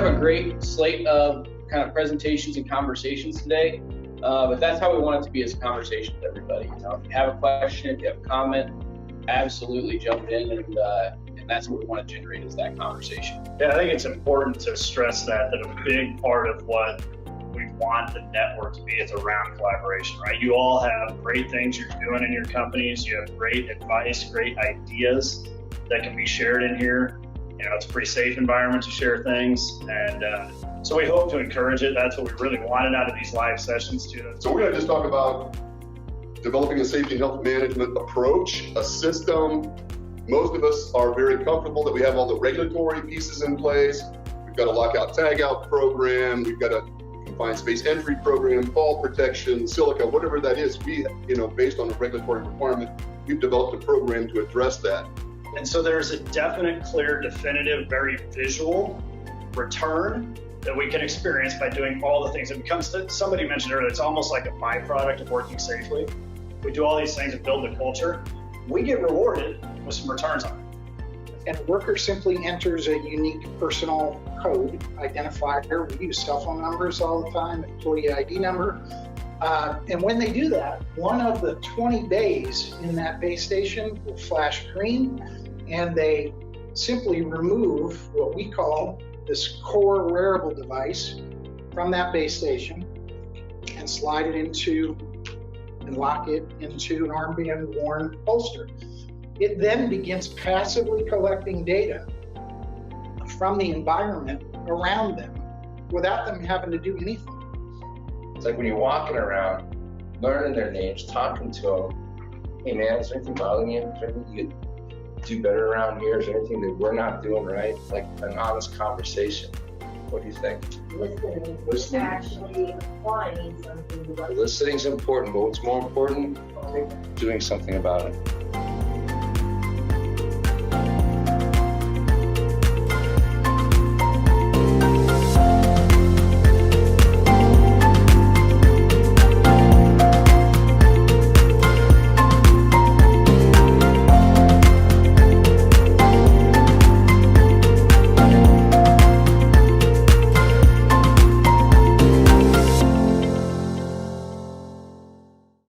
have a great slate of kind of presentations and conversations today, but that's how we want it to be, as a conversation with everybody. You know, if you have a question, if you have a comment, absolutely jump in, and that's what we want to generate, is that conversation. Yeah, I think it's important to stress that a big part of what we want the network to be is around collaboration, right? You all have great things you're doing in your companies. You have great advice, great ideas that can be shared in here. You know, it's a pretty safe environment to share things, and so we hope to encourage it. That's what we really wanted out of these live sessions too. So we're going to just talk about developing a safety and health management approach, a system. Most of us are very comfortable that we have all the regulatory pieces in place. We've got a lockout tagout program. We've got a confined space entry program, fall protection, silica, whatever that is. We, based on the regulatory requirement, we've developed a program to address that. And so there's a definite, clear, definitive, very visual return that we can experience by doing all the things. It becomes, somebody mentioned earlier, it's almost like a byproduct of working safely. We do all these things and build the culture. We get rewarded with some returns on it. And a worker simply enters a unique personal code identifier. We use cell phone numbers all the time, employee ID number. And when they do that, one of the 20 bays in that base station will flash green, and they simply remove what we call this core wearable device from that base station and slide it into and lock it into an armband worn holster. It then begins passively collecting data from the environment around them without them having to do anything. It's like when you're walking around, learning their names, talking to them. Hey man, is there anything bothering you? Is there anything you could do better around here? Is there anything that we're not doing right? Like an honest conversation. What do you think? Listening, actually applying something. Listening's important, but what's more important? Doing something about it.